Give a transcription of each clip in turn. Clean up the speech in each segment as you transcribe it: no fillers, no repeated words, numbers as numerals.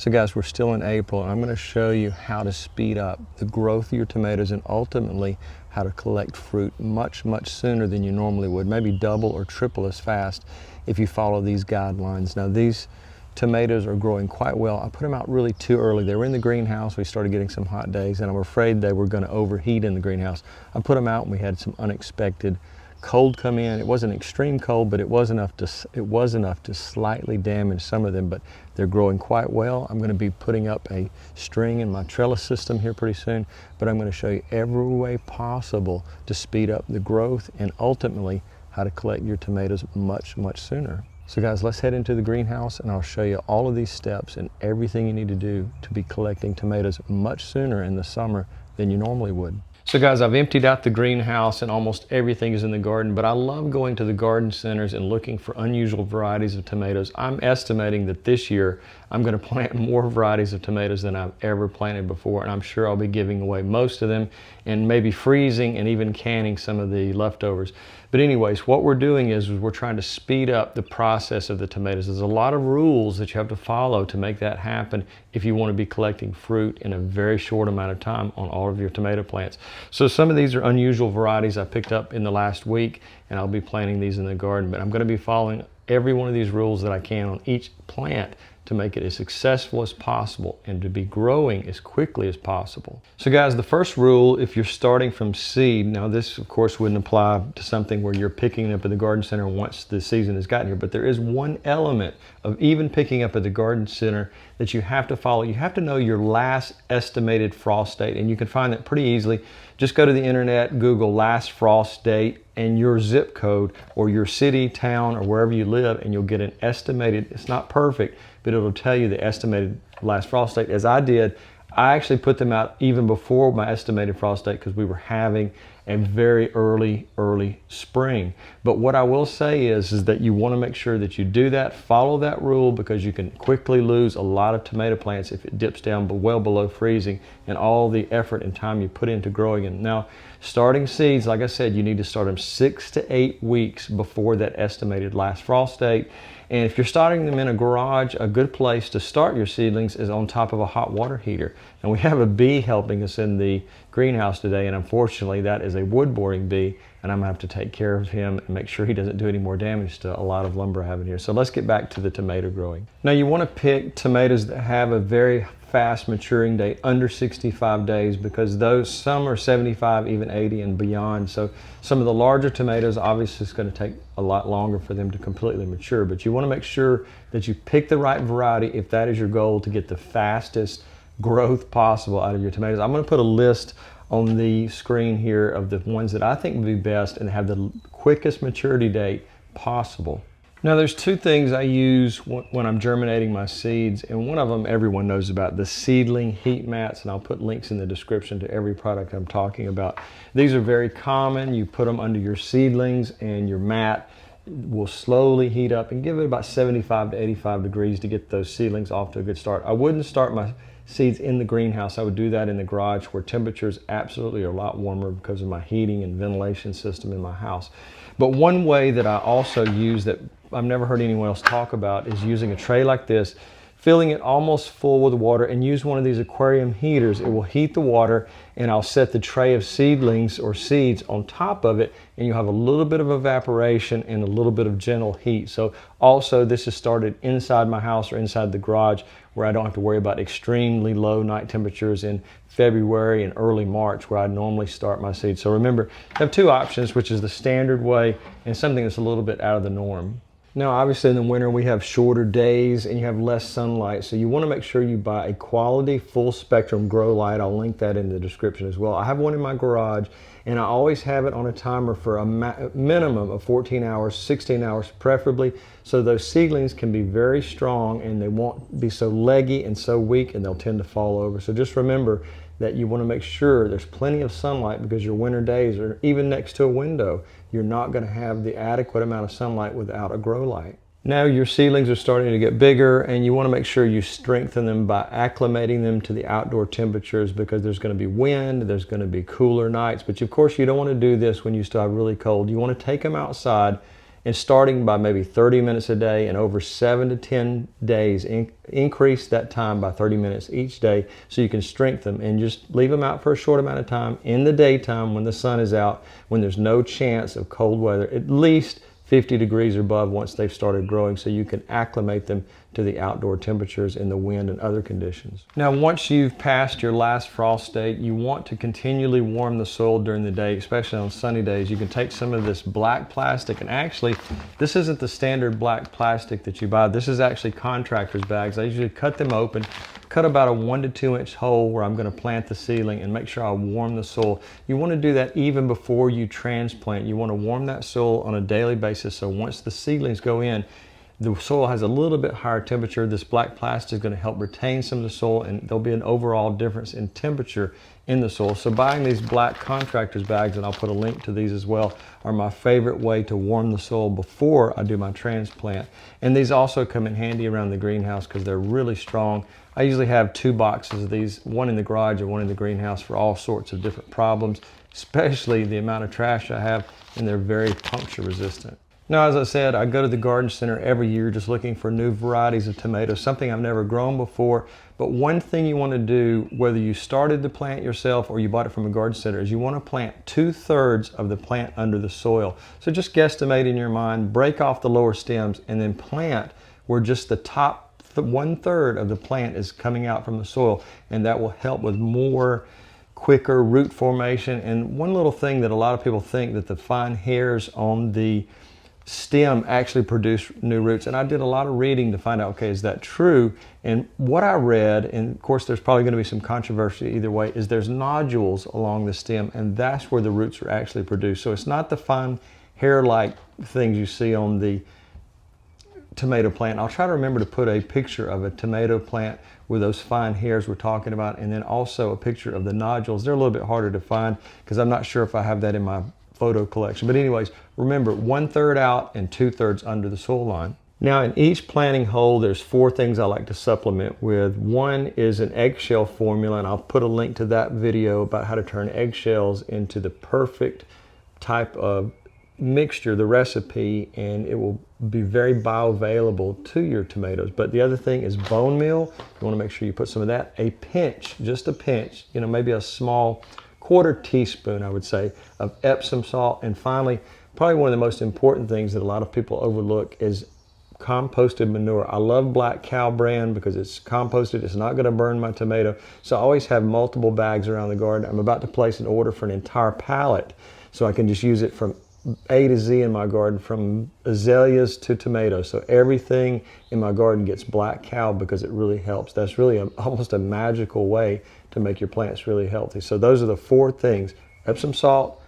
So guys, we're still in April, and I'm going to show you how to speed up the growth of your tomatoes and ultimately how to collect fruit much sooner than you normally would, maybe double or triple as fast if you follow these guidelines. Now these tomatoes are growing quite well. I put them out really too early. They were in the greenhouse. We started getting some hot days, and I'm afraid they were going to overheat in the greenhouse. I put them out, and we had some unexpected cold come in. It wasn't extreme cold, but it was enough to slightly damage some of them, but they're growing quite well. I'm going to be putting up a string in my trellis system here pretty soon, but I'm going to show you every way possible to speed up the growth and ultimately how to collect your tomatoes much sooner. So guys, let's head into the greenhouse and I'll show you all of these steps and everything you need to do to be collecting tomatoes much sooner in the summer than you normally would. So guys, I've emptied out the greenhouse and almost everything is in the garden, but I love going to the garden centers and looking for unusual varieties of tomatoes. I'm estimating that this year I'm going to plant more varieties of tomatoes than I've ever planted before, and I'm sure I'll be giving away most of them and maybe freezing and even canning some of the leftovers. But anyways, what we're doing is we're trying to speed up the process of the tomatoes. There's a lot of rules that you have to follow to make that happen if you want to be collecting fruit in a very short amount of time on all of your tomato plants. So some of these are unusual varieties I picked up in the last week, and I'll be planting these in the garden, but I'm going to be following every one of these rules that I can on each plant to make it as successful as possible and to be growing as quickly as possible. So guys, the first rule, if you're starting from seed, now this of course wouldn't apply to something where you're picking up at the garden center once the season has gotten here, but there is one element of even picking up at the garden center that you have to follow. You have to know your last estimated frost date, and you can find that pretty easily. Just go to the internet, Google last frost date and your zip code or your city, town, or wherever you live, and you'll get an estimated, it's not perfect, but it'll tell you the estimated last frost date. As I did, I actually put them out even before my estimated frost date because we were having a very early spring. But what I will say is that you want to make sure that you do that, follow that rule, because you can quickly lose a lot of tomato plants if it dips down well below freezing and all the effort and time you put into growing them. Now, starting seeds, like I said, you need to start them 6 to 8 weeks before that estimated last frost date. And if you're starting them in a garage, a good place to start your seedlings is on top of a hot water heater. And we have a bee helping us in the greenhouse today, and unfortunately that is a wood boring bee, and I'm gonna have to take care of him and make sure he doesn't do any more damage to a lot of lumber I have in here. So let's get back to the tomato growing. Now you want to pick tomatoes that have a very fast maturing date, under 65 days, because those, some are 75, even 80 and beyond. So some of the larger tomatoes, obviously it's going to take a lot longer for them to completely mature, but you want to make sure that you pick the right variety if that is your goal to get the fastest growth possible out of your tomatoes. I'm going to put a list on the screen here of the ones that I think would be best and have the quickest maturity date possible. Now there's two things I use when I'm germinating my seeds, and one of them everyone knows about, the seedling heat mats, and I'll put links in the description to every product I'm talking about. These are very common. You put them under your seedlings and your mat will slowly heat up and give it about 75 to 85 degrees to get those seedlings off to a good start. I wouldn't start my seeds in the greenhouse. I would do that in the garage where temperatures absolutely are a lot warmer because of my heating and ventilation system in my house. But one way that I also use that I've never heard anyone else talk about is using a tray like this, filling it almost full with water, and use one of these aquarium heaters. It will heat the water, and I'll set the tray of seedlings or seeds on top of it, and you'll have a little bit of evaporation and a little bit of gentle heat. So also this is started inside my house or inside the garage where I don't have to worry about extremely low night temperatures in February and early March where I normally start my seeds. So remember, you have two options, which is the standard way and something that's a little bit out of the norm. Now obviously in the winter we have shorter days and you have less sunlight, so you want to make sure you buy a quality full spectrum grow light. I'll link that in the description as well. I have one in my garage, and I always have it on a timer for a minimum of 14 hours, 16 hours preferably, so those seedlings can be very strong and they won't be so leggy and so weak and they'll tend to fall over. So just remember that you want to make sure there's plenty of sunlight, because your winter days are even next to a window. You're not going to have the adequate amount of sunlight without a grow light. Now your seedlings are starting to get bigger, and you want to make sure you strengthen them by acclimating them to the outdoor temperatures, because there's going to be wind, there's going to be cooler nights. But of course you don't want to do this when you still have really cold. You want to take them outside and starting by maybe 30 minutes a day, and over 7 to 10 days, increase that time by 30 minutes each day so you can strengthen them, and just leave them out for a short amount of time in the daytime when the sun is out, when there's no chance of cold weather, at least 50 degrees or above once they've started growing, so you can acclimate them to the outdoor temperatures and the wind and other conditions. Now, once you've passed your last frost date, you want to continually warm the soil during the day, especially on sunny days. You can take some of this black plastic, and actually, this isn't the standard black plastic that you buy. This is actually contractor's bags. I usually cut them open, cut about a 1 to 2 inch hole where I'm going to plant the seedling, and make sure I warm the soil. You want to do that even before you transplant. You want to warm that soil on a daily basis, so once the seedlings go in, the soil has a little bit higher temperature. This black plastic is going to help retain some of the soil, and there'll be an overall difference in temperature in the soil. So buying these black contractor's bags, and I'll put a link to these as well, are my favorite way to warm the soil before I do my transplant. And these also come in handy around the greenhouse because they're really strong. I usually have 2 boxes of these, one in the garage and one in the greenhouse, for all sorts of different problems, especially the amount of trash I have, and they're very puncture resistant. Now, as I said, I go to the garden center every year just looking for new varieties of tomatoes, something I've never grown before. But one thing you want to do, whether you started the plant yourself or you bought it from a garden center, is you want to plant 2/3 of the plant under the soil. So just guesstimate in your mind, break off the lower stems, and then plant where just the top 1/3 of the plant is coming out from the soil, and that will help with quicker root formation. And one little thing that a lot of people think, that the fine hairs on the stem actually produce new roots, and I did a lot of reading to find out, okay, is that true? And what I read, and of course there's probably going to be some controversy either way, is there's nodules along the stem, and that's where the roots are actually produced. So it's not the fine hair-like things you see on the tomato plant. I'll try to remember to put a picture of a tomato plant with those fine hairs we're talking about, and then also a picture of the nodules. They're a little bit harder to find because I'm not sure if I have that in my photo collection. But anyways, remember, 1/3 out and 2/3 under the soil line. Now, in each planting hole, there's 4 things I like to supplement with. One is an eggshell formula, and I'll put a link to that video about how to turn eggshells into the perfect type of mixture, the recipe, and it will be very bioavailable to your tomatoes. But the other thing is bone meal. You want to make sure you put some of that, a pinch, just a pinch, maybe a small 1/4 teaspoon, I would say, of Epsom salt. And finally, probably one of the most important things that a lot of people overlook is composted manure. I love Black Cow brand because it's composted. It's not going to burn my tomato. So I always have multiple bags around the garden. I'm about to place an order for an entire pallet, so I can just use it from A to Z in my garden, from azaleas to tomatoes. So everything in my garden gets Black Cow because it really helps. That's really almost a magical way to make your plants really healthy. So those are the 4 things: Epsom salt,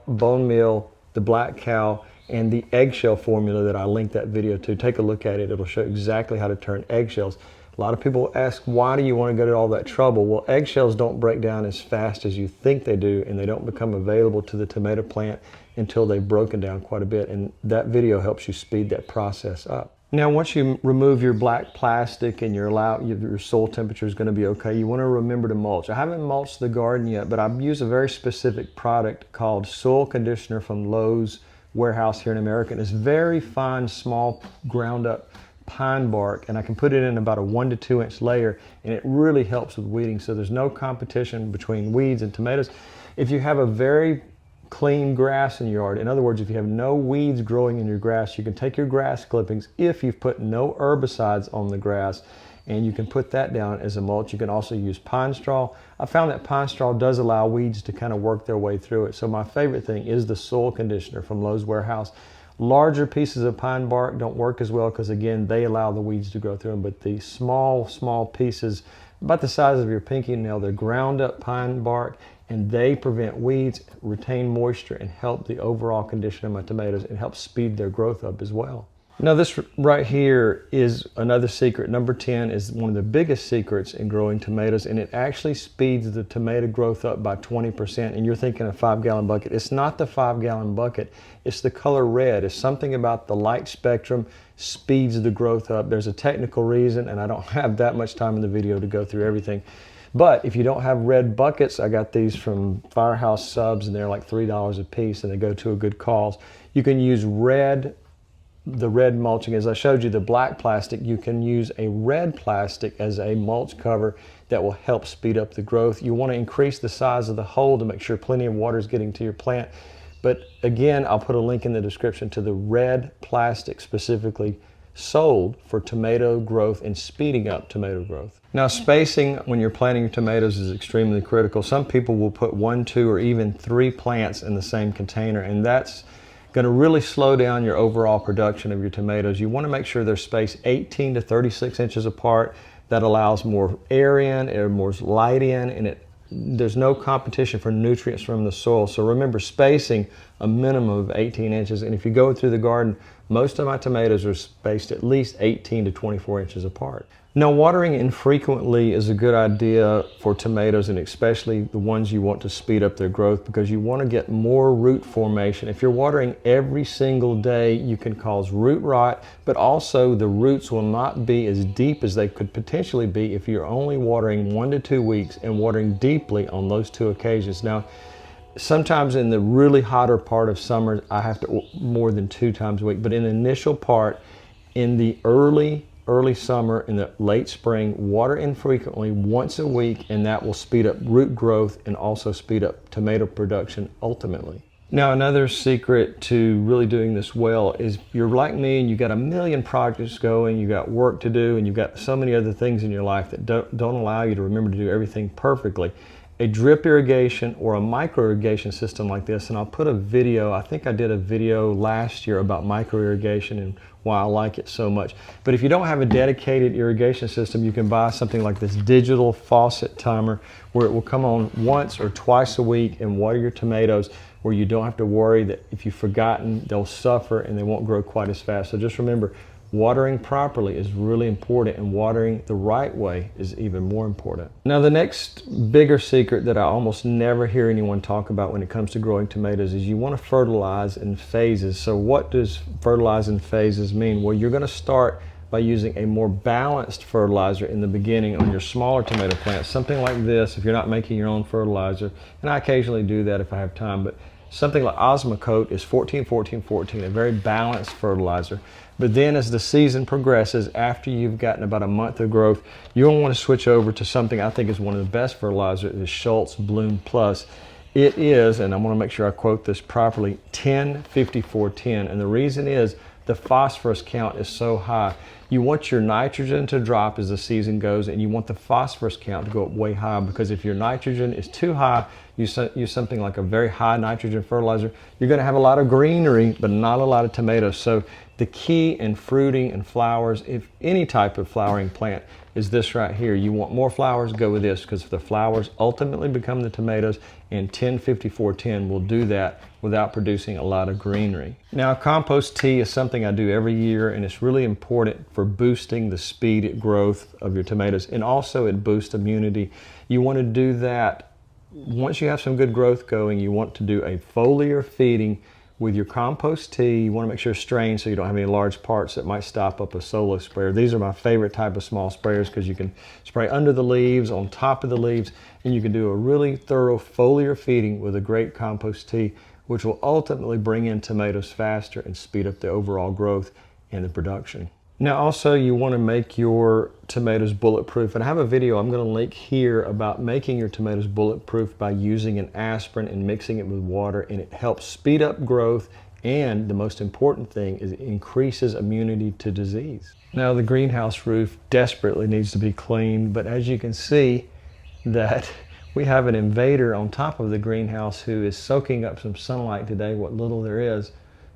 bone meal, the Black Cow, and the eggshell formula that I linked that video to. Take a look at it. It'll show exactly how to turn eggshells. A lot of people ask, why do you want to go to all that trouble? Well, eggshells don't break down as fast as you think they do, and they don't become available to the tomato plant until they've broken down quite a bit. And that video helps you speed that process up. Now, once you remove your black plastic and your soil temperature is going to be okay, you want to remember to mulch. I haven't mulched the garden yet, but I've used a very specific product called soil conditioner from Lowe's warehouse here in America. And it's very fine, small, ground up pine bark, and I can put it in about a 1 to 2 inch layer, and it really helps with weeding. So there's no competition between weeds and tomatoes. If you have a very clean grass in your yard, in other words, if you have no weeds growing in your grass, you can take your grass clippings, if you've put no herbicides on the grass, and you can put that down as a mulch. You can also use pine straw. I found that pine straw does allow weeds to kind of work their way through it. So my favorite thing is the soil conditioner from Lowe's warehouse. Larger pieces of pine bark don't work as well because, again, they allow the weeds to grow through them. But the small pieces, about the size of your pinky nail, they're ground up pine bark, and they prevent weeds, retain moisture, and help the overall condition of my tomatoes, and help speed their growth up as well. Now, this right here is another secret. Number 10 is one of the biggest secrets in growing tomatoes, and it actually speeds the tomato growth up by 20%. And you're thinking a 5-gallon bucket. It's not the 5-gallon bucket. It's the color red. It's something about the light spectrum speeds the growth up. There's a technical reason, and I don't have that much time in the video to go through everything. But if you don't have red buckets, I got these from Firehouse Subs, and they're like $3 a piece, and they go to a good cause. You can use the red mulching. As I showed you the black plastic, you can use a red plastic as a mulch cover that will help speed up the growth. You want to increase the size of the hole to make sure plenty of water is getting to your plant. But again, I'll put a link in the description to the red plastic specifically sold for tomato growth and speeding up tomato growth. Now, spacing when you're planting your tomatoes is extremely critical. Some people will put 1, 2, or even 3 plants in the same container, and that's going to really slow down your overall production of your tomatoes. You want to make sure they're spaced 18 to 36 inches apart. That allows more air in, more light in, and there's no competition for nutrients from the soil. So remember, spacing a minimum of 18 inches. And if you go through the garden, most of my tomatoes are spaced at least 18 to 24 inches apart. Now, watering infrequently is a good idea for tomatoes, and especially the ones you want to speed up their growth, because you want to get more root formation. If you're watering every single day, you can cause root rot, but also the roots will not be as deep as they could potentially be if you're only watering 1 to 2 weeks and watering deeply on those 2 occasions. Now, sometimes in the really hotter part of summer, I have to more than 2 times a week, but in the initial part, in the early summer, in the late spring, water infrequently once a week, and that will speed up root growth and also speed up tomato production ultimately. Now, another secret to really doing this well is you're like me and you got a million projects going, you got work to do, and you've got so many other things in your life that don't allow you to remember to do everything perfectly. A drip irrigation or a micro irrigation system like this, and I'll put a video, I think I did a video last year about micro irrigation and why I like it so much. But if you don't have a dedicated irrigation system, you can buy something like this digital faucet timer where it will come on once or twice a week and water your tomatoes, where you don't have to worry that if you've forgotten, they'll suffer and they won't grow quite as fast. So just remember, watering properly is really important, and watering the right way is even more important. Now, the next bigger secret that I almost never hear anyone talk about when it comes to growing tomatoes is you want to fertilize in phases. So what does fertilize in phases mean? Well, you're going to start by using a more balanced fertilizer in the beginning on your smaller tomato plants. Something like this, if you're not making your own fertilizer, and I occasionally do that if I have time, but something like Osmocote is 14, 14, 14, a very balanced fertilizer. But then as the season progresses, after you've gotten about a month of growth, you'll want to switch over to something I think is one of the best fertilizers, is Schultz Bloom Plus. It is, and I want to make sure I quote this properly, 10-54-10. And the reason is the phosphorus count is so high. You want your nitrogen to drop as the season goes, and you want the phosphorus count to go up way high, because if your nitrogen is too high, you use something like a very high nitrogen fertilizer, you're going to have a lot of greenery, but not a lot of tomatoes. So the key in fruiting and flowers, if any type of flowering plant, is this right here. You want more flowers, go with this, because the flowers ultimately become the tomatoes, and 10-54-10 will do that without producing a lot of greenery. Now, compost tea is something I do every year, and it's really important for boosting the speed of growth of your tomatoes, and also it boosts immunity. You want to do that once you have some good growth going. You want to do a foliar feeding with your compost tea. You want to make sure it's strained so you don't have any large parts that might stop up a solo sprayer. These are my favorite type of small sprayers, because you can spray under the leaves, on top of the leaves, and you can do a really thorough foliar feeding with a great compost tea, which will ultimately bring in tomatoes faster and speed up the overall growth and the production. Now, also, you want to make your tomatoes bulletproof, and I have a video I'm going to link here about making your tomatoes bulletproof by using an aspirin and mixing it with water, and it helps speed up growth, and the most important thing is it increases immunity to disease. Now, the greenhouse roof desperately needs to be cleaned, but as you can see that we have an invader on top of the greenhouse who is soaking up some sunlight today, what little there is.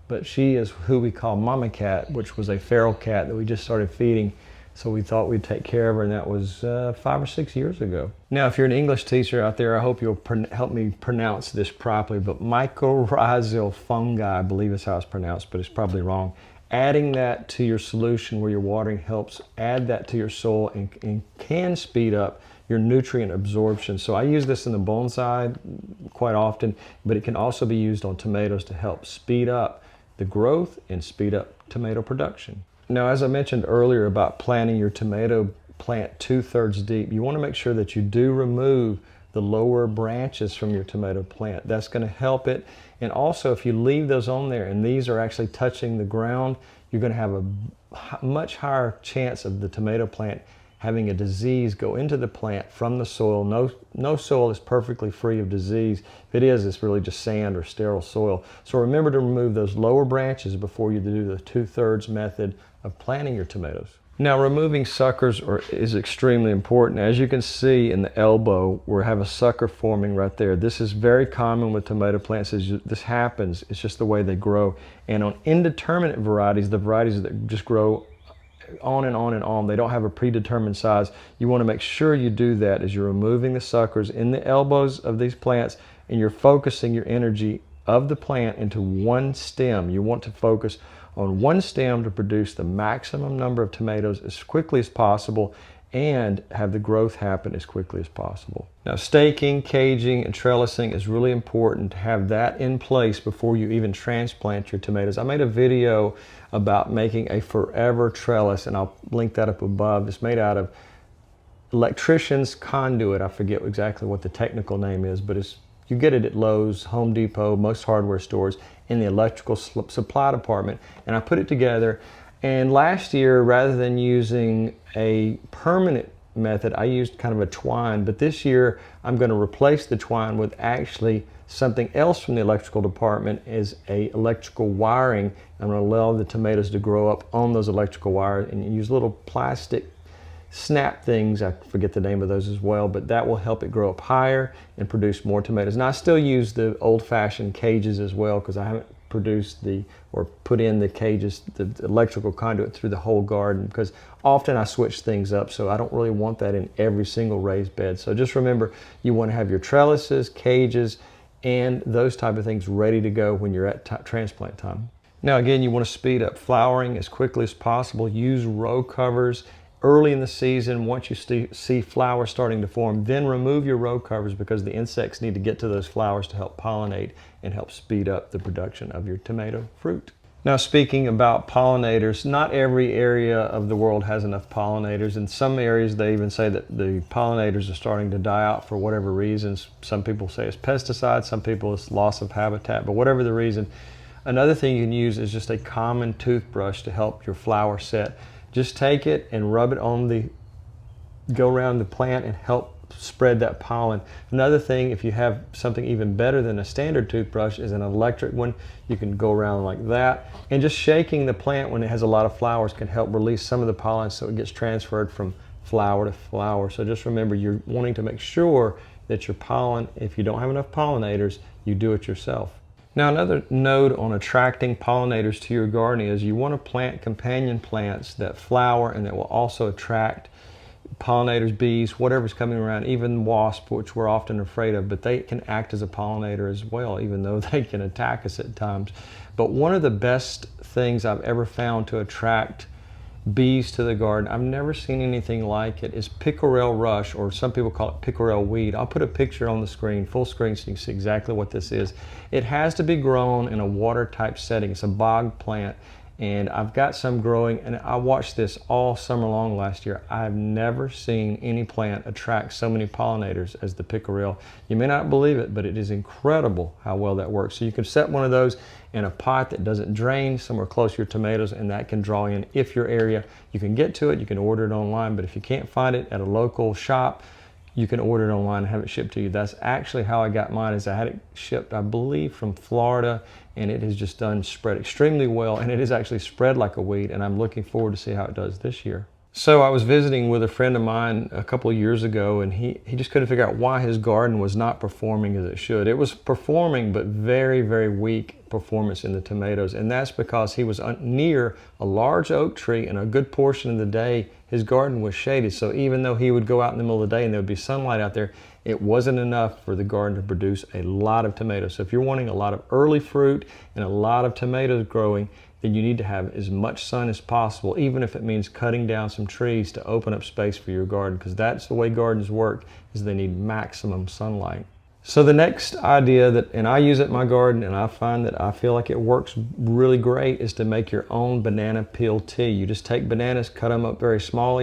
But she is who we call Mama Cat, which was a feral cat that we just started feeding. So we thought we'd take care of her, and that was 5 or 6 years ago. Now, if you're an English teacher out there, I hope you'll help me pronounce this properly, but mycorrhizal fungi, I believe is how it's pronounced, but it's probably wrong. Adding that to your solution where you're watering helps add that to your soil and can speed up your nutrient absorption. So I use this in the bonsai quite often, but it can also be used on tomatoes to help speed up the growth and speed up tomato production. Now, as I mentioned earlier about planting your tomato plant 2/3 deep. You want to make sure that you do remove the lower branches from your tomato plant. That's going to help it. And also, if you leave those on there and these are actually touching the ground, you're going to have a much higher chance of the tomato plant having a disease go into the plant from the soil. No soil is perfectly free of disease. If it is, it's really just sand or sterile soil. So remember to remove those lower branches before you do the 2/3 method of planting your tomatoes. Now, removing suckers is extremely important. As you can see in the elbow, we have a sucker forming right there. This is very common with tomato plants. This happens. It's just the way they grow. And on indeterminate varieties, the varieties that just grow on and on and on, they don't have a predetermined size. You want to make sure you do that as you're removing the suckers in the elbows of these plants, and you're focusing your energy of the plant into one stem. You want to focus on one stem to produce the maximum number of tomatoes as quickly as possible and have the growth happen as quickly as possible. Now, staking, caging, and trellising is really important to have that in place before you even transplant your tomatoes. I made a video about making a forever trellis, and I'll link that up above. It's made out of electrician's conduit. I forget exactly what the technical name is, but you get it at Lowe's, Home Depot, most hardware stores, in the electrical supply department. And I put it together, and last year, rather than using a permanent method, I used kind of a twine, but this year I'm going to replace the twine with actually something else from the electrical department, is a electrical wiring. I'm going to allow the tomatoes to grow up on those electrical wires, and use little plastic snap things. I forget the name of those as well, but that will help it grow up higher and produce more tomatoes. Now, I still use the old-fashioned cages as well, because I haven't put in the cages, the electrical conduit through the whole garden, because often I switch things up, so I don't really want that in every single raised bed. So just remember, you want to have your trellises, cages, and those type of things ready to go when you're at transplant time. Now, again, you want to speed up flowering as quickly as possible. Use row covers early in the season. Once you see flowers starting to form, then remove your row covers, because the insects need to get to those flowers to help pollinate and help speed up the production of your tomato fruit. Now, speaking about pollinators, not every area of the world has enough pollinators. In some areas, they even say that the pollinators are starting to die out for whatever reasons. Some people say it's pesticides, some people it's loss of habitat, but whatever the reason. Another thing you can use is just a common toothbrush to help your flower set. Just take it and rub it on go around the plant and help spread that pollen. Another thing, if you have something even better than a standard toothbrush, is an electric one. You can go around like that, and just shaking the plant when it has a lot of flowers can help release some of the pollen so it gets transferred from flower to flower. So just remember, you're wanting to make sure that your pollen, if you don't have enough pollinators, you do it yourself. Now, another note on attracting pollinators to your garden is you want to plant companion plants that flower and that will also attract pollinators, bees, whatever's coming around, even wasps, which we're often afraid of, but they can act as a pollinator as well, even though they can attack us at times. But one of the best things I've ever found to attract bees to the garden, I've never seen anything like it, is pickerel rush, or some people call it pickerel weed. I'll put a picture on the screen, full screen, so you can see exactly what this is. It has to be grown in a water type setting. It's a bog plant, and I've got some growing, and I watched this all summer long last year. I've never seen any plant attract so many pollinators as the pickerel. You may not believe it, but it is incredible how well that works. So you can set one of those in a pot that doesn't drain somewhere close to your tomatoes, and that can draw in, if your area, you can get to it, you can order it online, but if you can't find it at a local shop, you can order it online and have it shipped to you. That's actually how I got mine, is I had it shipped, I believe, from Florida, and it has just spread extremely well, and it is actually spread like a weed, and I'm looking forward to see how it does this year. So I was visiting with a friend of mine a couple of years ago, and he just couldn't figure out why his garden was not performing as it should. It was performing, but very, very weak performance in the tomatoes, and that's because he was near a large oak tree, and a good portion of the day his garden was shaded. So even though he would go out in the middle of the day and there would be sunlight out there, it wasn't enough for the garden to produce a lot of tomatoes. So if you're wanting a lot of early fruit and a lot of tomatoes growing, then you need to have as much sun as possible, even if it means cutting down some trees to open up space for your garden, because that's the way gardens work, is they need maximum sunlight. So the next idea that, and I use it in my garden and I find that I feel like it works really great, is to make your own banana peel tea. You just take bananas, cut them up very small,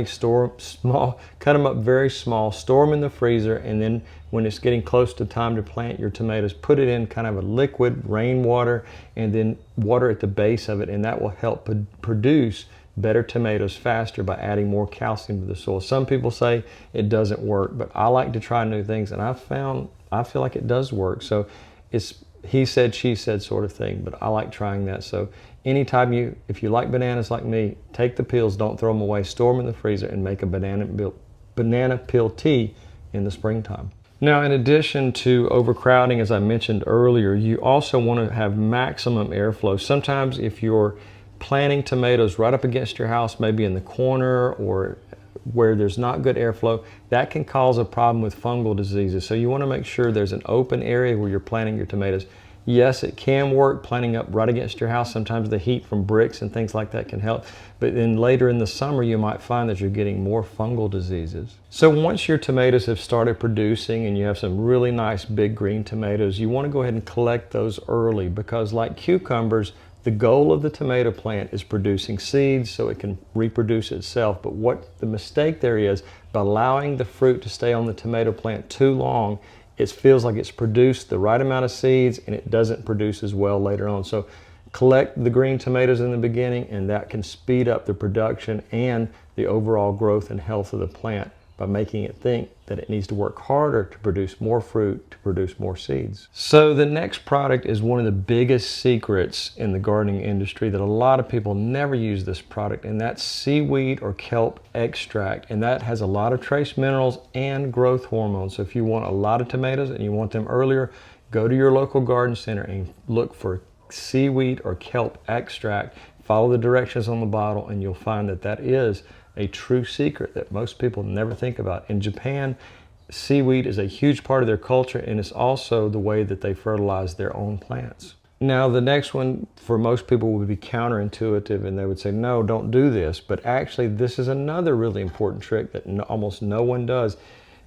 cut them up very small, store them in the freezer, and then when it's getting close to time to plant your tomatoes, put it in kind of a liquid rainwater and then water at the base of it, and that will help produce better tomatoes faster by adding more calcium to the soil. Some people say it doesn't work, but I like to try new things, and I feel like it does work. So it's he said, she said sort of thing, but I like trying that. So anytime if you like bananas like me, take the peels, don't throw them away, store them in the freezer, and make a banana peel tea in the springtime. Now, in addition to overcrowding, as I mentioned earlier, you also want to have maximum airflow. Sometimes if you're planting tomatoes right up against your house, maybe in the corner or where there's not good airflow, that can cause a problem with fungal diseases. So you want to make sure there's an open area where you're planting your tomatoes. Yes, it can work planting up right against your house. Sometimes the heat from bricks and things like that can help. But then later in the summer, you might find that you're getting more fungal diseases. So once your tomatoes have started producing and you have some really nice big green tomatoes, you want to go ahead and collect those early, because like cucumbers, the goal of the tomato plant is producing seeds so it can reproduce itself. But what the mistake there is, by allowing the fruit to stay on the tomato plant too long, it feels like it's produced the right amount of seeds and it doesn't produce as well later on. So collect the green tomatoes in the beginning, and that can speed up the production and the overall growth and health of the plant by making it think that it needs to work harder to produce more fruit, to produce more seeds. So the next product is one of the biggest secrets in the gardening industry that a lot of people never use this product, and that's seaweed or kelp extract. And that has a lot of trace minerals and growth hormones. So if you want a lot of tomatoes and you want them earlier, go to your local garden center and look for seaweed or kelp extract. Follow the directions on the bottle and you'll find that that is a true secret that most people never think about. In Japan, seaweed is a huge part of their culture, and it's also the way that they fertilize their own plants. Now, the next one for most people would be counterintuitive, and they would say, no, don't do this. But actually, this is another really important trick that almost no one does.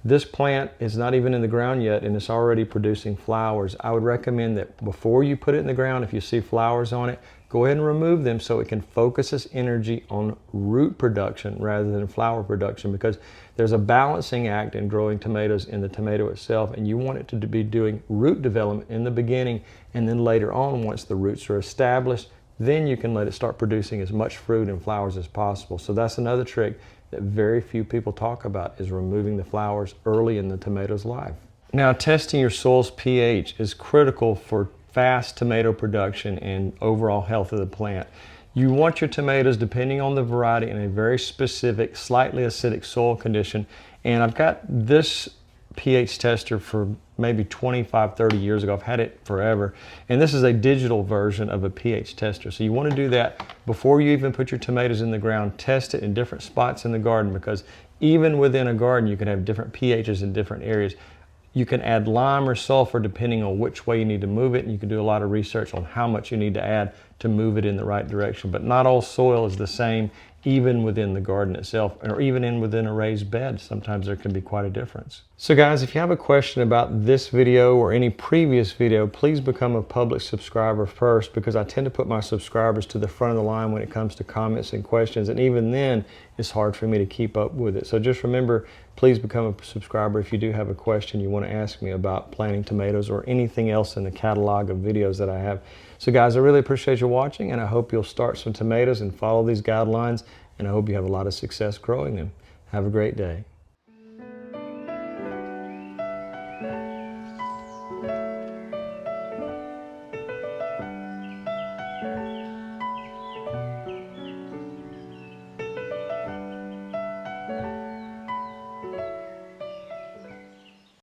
This plant is not even in the ground yet, and it's already producing flowers. I would recommend that before you put it in the ground, if you see flowers on it, go ahead and remove them so it can focus its energy on root production rather than flower production, because there's a balancing act in growing tomatoes in the tomato itself, and you want it to be doing root development in the beginning, and then later on, once the roots are established, then you can let it start producing as much fruit and flowers as possible. So that's another trick that very few people talk about, is removing the flowers early in the tomato's life. Now, testing your soil's pH is critical for fast tomato production and overall health of the plant. You want your tomatoes, depending on the variety, in a very specific, slightly acidic soil condition. And I've got this pH tester for maybe 25, 30 years ago. I've had it forever. And this is a digital version of a pH tester. So you want to do that before you even put your tomatoes in the ground. Test it in different spots in the garden, because even within a garden, you can have different pHs in different areas. You can add lime or sulfur depending on which way you need to move it, and you can do a lot of research on how much you need to add to move it in the right direction. But not all soil is the same, even within the garden itself, or even within a raised bed. Sometimes there can be quite a difference. So guys, if you have a question about this video or any previous video, please become a public subscriber first, because I tend to put my subscribers to the front of the line when it comes to comments and questions, and even then it's hard for me to keep up with it. So just remember, please become a subscriber if you do have a question you want to ask me about planting tomatoes or anything else in the catalog of videos that I have. So guys, I really appreciate you watching, and I hope you'll start some tomatoes and follow these guidelines, and I hope you have a lot of success growing them. Have a great day.